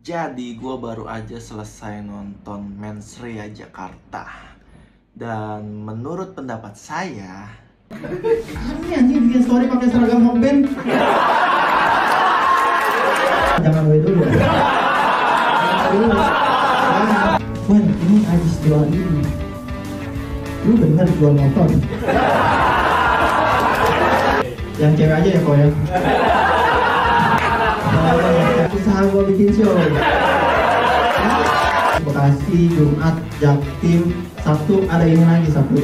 Jadi gue baru aja selesai nonton Mens Rea Jakarta. Dan menurut pendapat saya, Aneh anjing bikin story pakai seragam mock band. Jangan gue dulu ya. Wen, ini habis jual ini. Lu bener jual motor. Yang cewek aja ya kok ya. Usaha gue bikin show. Bekasi, Jumat, Jaktim, Sabtu ada ini lagi Sabtu.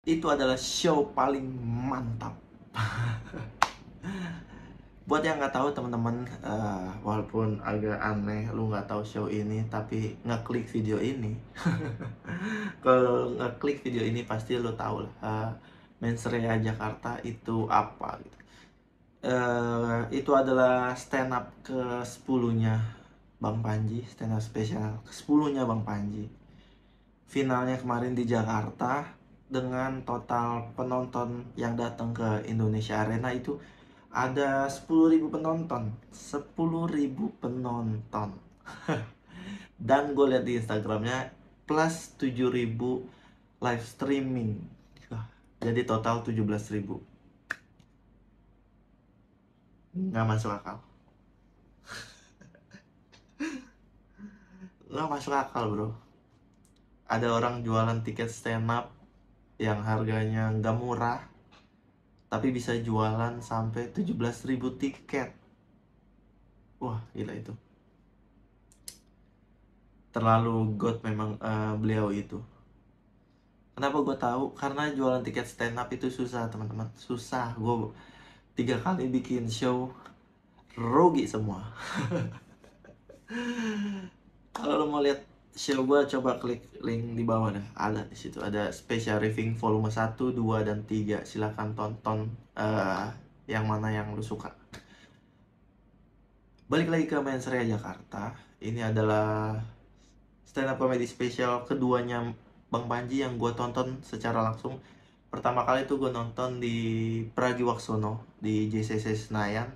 itu adalah show paling mantap. Buat yang nggak tahu teman-teman, walaupun agak aneh lu nggak tahu show ini tapi ngeklik video ini. Kalau ngeklik video ini pasti lu tahu lah, Mens Rea Jakarta itu apa gitu. Itu adalah stand up ke 10-nya Bang Panji, stand up spesial ke 10-nya Bang Panji. Finalnya kemarin di Jakarta dengan total penonton yang datang ke Indonesia Arena itu ada 10.000 penonton. 10.000 penonton. Dan gue lihat di Instagramnya plus 7.000 live streaming. Jadi total 17.000. Nggak masuk akal. Nggak masuk akal bro. Ada orang jualan tiket stand up yang harganya nggak murah tapi bisa jualan sampai 17.000 tiket. Wah gila itu. Terlalu god memang beliau itu. Kenapa gue tahu? Karena jualan tiket stand up itu susah teman-teman. Susah. Gue 3 kali bikin show rugi semua. Kalau lo mau lihat show gue, coba klik link di bawah dah. Ada di situ. Ada special riffing volume 1, 2, dan 3. Silahkan tonton yang mana yang lo suka. Balik lagi ke Mens Rea Jakarta. Ini adalah stand up comedy spesial keduanya Bang Panji yang gue tonton secara langsung. Pertama kali tuh gue nonton di Pragiwaksono di JCC Senayan.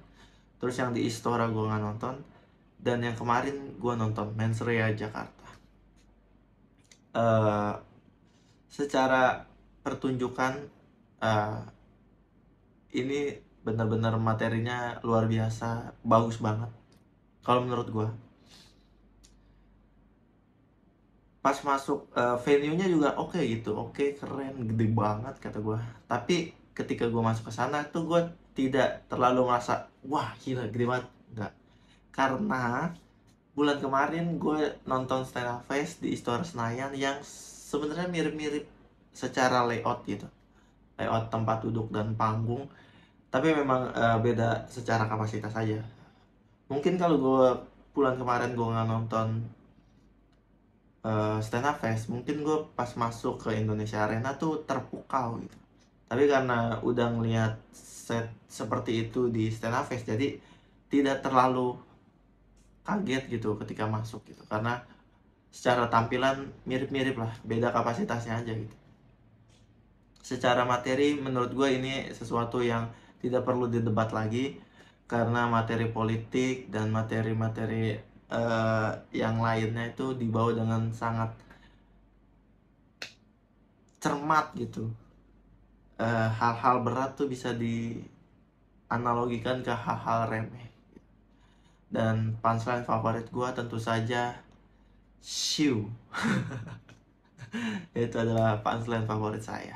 Terus yang di Istora gue nggak nonton. Dan yang kemarin gue nonton Mens Rea Jakarta. Secara pertunjukan ini benar-benar materinya luar biasa, bagus banget kalau menurut gue. Pas masuk venue-nya juga oke gitu, oke, keren, gede banget kata gue. Tapi ketika gue masuk ke sana tuh gue tidak terlalu merasa wah gila gede banget, enggak. Karena bulan kemarin gue nonton stand up fest di Istora Senayan yang sebenarnya mirip-mirip secara layout gitu, layout tempat duduk dan panggung, tapi memang beda secara kapasitas aja. Mungkin kalau gue bulan kemarin gue nggak nonton stand up fest, mungkin gue pas masuk ke Indonesia Arena tuh terpukau gitu. Tapi karena udah ngeliat set seperti itu di stand up fest, jadi tidak terlalu kaget gitu ketika masuk gitu, karena secara tampilan mirip-mirip lah, beda kapasitasnya aja gitu. Secara materi menurut gue ini sesuatu yang tidak perlu didebat lagi, karena materi politik dan materi-materi yang lainnya itu dibawa dengan sangat cermat gitu. Hal-hal berat tuh bisa dianalogikan ke hal-hal remeh. Dan punchline favorit gue tentu saja Shoo. Itu adalah punchline favorit saya.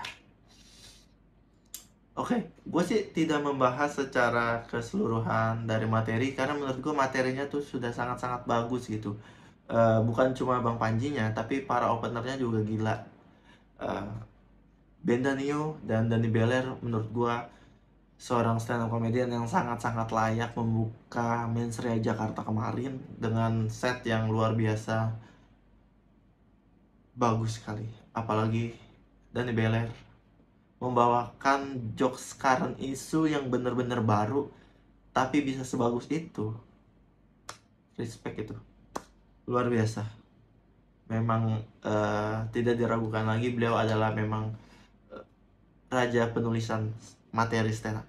Oke, gue sih tidak membahas secara keseluruhan dari materi, karena menurut gue materinya tuh sudah sangat-sangat bagus gitu. Bukan cuma Bang Panjinya, tapi para openernya juga gila. Ben Danio dan Dani Beler menurut gue seorang stand up comedian yang sangat-sangat layak membuka Mens Rea Jakarta kemarin dengan set yang luar biasa bagus sekali. Apalagi Dani Beler membawakan jokes current isu yang benar-benar baru tapi bisa sebagus itu. Respect itu, luar biasa. Memang tidak diragukan lagi, beliau adalah memang raja penulisan materi stand up.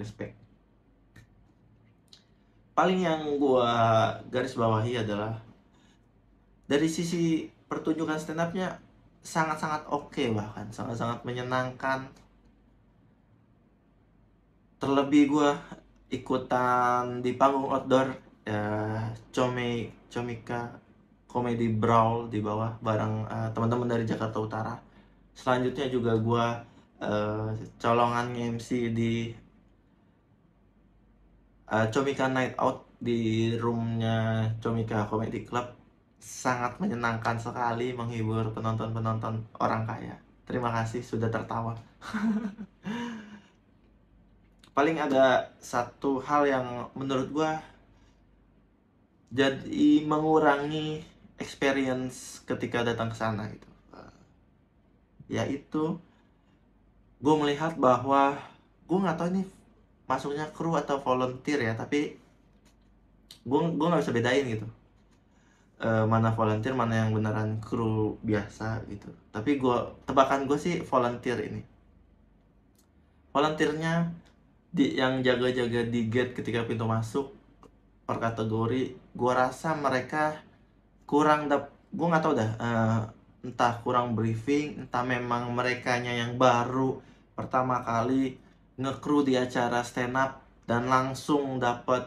Respect. paling yang gua garis bawahi adalah dari sisi pertunjukan stand up-nya sangat-sangat oke, bahkan sangat-sangat menyenangkan. Terlebih gua ikutan di panggung outdoor ya, Comika Comedy Brawl di bawah bareng teman-teman dari Jakarta Utara. Selanjutnya juga gua colongan MC di Comika Night Out di roomnya Comika Comedy Club. Sangat menyenangkan sekali, menghibur penonton-penonton orang kaya. Terima kasih sudah tertawa. Paling ada satu hal yang menurut gua jadi mengurangi experience ketika datang ke sana gitu. Yaitu gue melihat bahwa gue nggak tahu ini masuknya kru atau volunteer ya, tapi gue nggak bisa bedain gitu. Mana volunteer, mana yang beneran kru biasa gitu. Tapi tebakan gue sih volunteer ini. Volunteernya yang jaga-jaga di gate ketika pintu masuk per kategori, gue rasa mereka kurang gue nggak tahu dah, entah kurang briefing, entah memang merekanya yang baru pertama kali nge-crew di acara stand up dan langsung dapat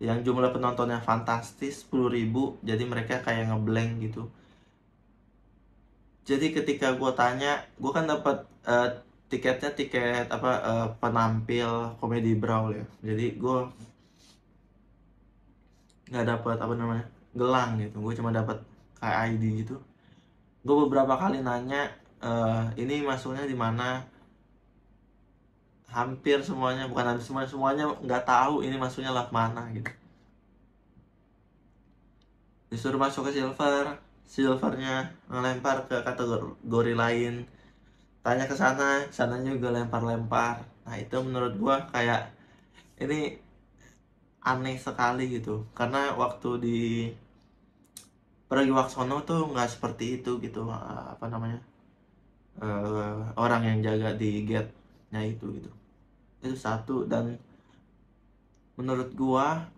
yang jumlah penontonnya fantastis 10.000, jadi mereka kayak ngeblank gitu. Jadi ketika gue tanya, gue kan dapat tiketnya tiket penampil Comedy Brawl ya, jadi gue nggak dapat gelang gitu, gue cuma dapat kayak ID gitu. Gue beberapa kali nanya, ini masuknya di mana? Hampir semuanya, bukan hampir semuanya nggak tahu ini masuknya lap mana gitu. Disuruh masuk ke silvernya ngelempar ke kategori lain. Tanya ke sana, sananya juga lempar-lempar. Nah itu menurut gue kayak ini aneh sekali gitu. Karena waktu di Pragiwaksono tuh nggak seperti itu gitu, orang yang jaga di gate-nya itu gitu. Itu satu. Dan menurut gua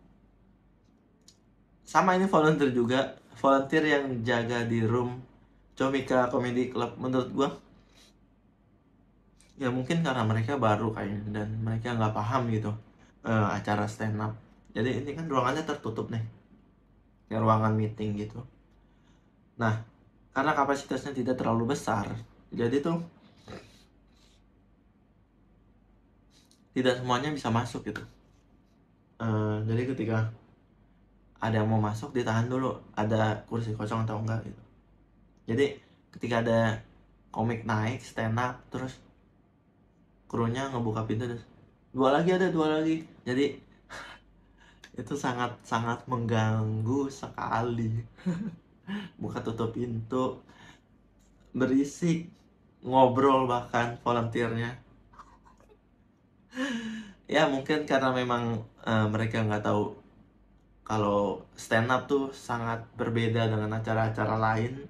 sama, ini volunteer juga, volunteer yang jaga di room Comika Comedy Club. Menurut gua ya mungkin karena mereka baru kayaknya dan mereka nggak paham gitu acara stand up. Jadi ini kan ruangannya tertutup nih, kayak ruangan meeting gitu. Nah karena kapasitasnya tidak terlalu besar, jadi tuh tidak semuanya bisa masuk gitu. Jadi ketika ada yang mau masuk, ditahan dulu ada kursi kosong atau enggak gitu. Jadi ketika ada komik naik stand up, terus krunya ngebuka pintu, terus dua lagi. Jadi itu sangat mengganggu sekali. Buka tutup pintu, berisik, ngobrol bahkan volunteernya. Ya mungkin karena memang mereka nggak tahu kalau stand up tuh sangat berbeda dengan acara-acara lain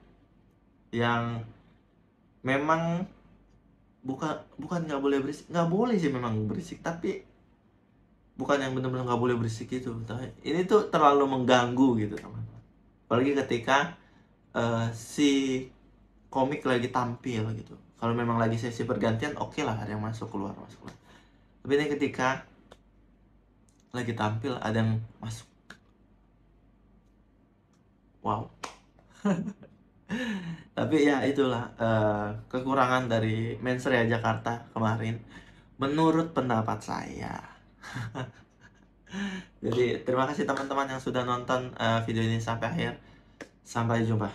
yang memang bukan nggak boleh berisik, nggak boleh sih memang berisik, tapi bukan yang benar-benar nggak boleh berisik gitu. Ini tuh terlalu mengganggu gitu teman-teman. Apalagi ketika si komik lagi tampil gitu. Kalau memang lagi sesi pergantian, oke lah ada yang masuk keluar. Tapi ini ketika lagi tampil ada yang masuk, wow. Tapi ya itulah kekurangan dari Mensrea Jakarta kemarin menurut pendapat saya. Jadi terima kasih teman-teman yang sudah nonton video ini sampai akhir. Sampai jumpa.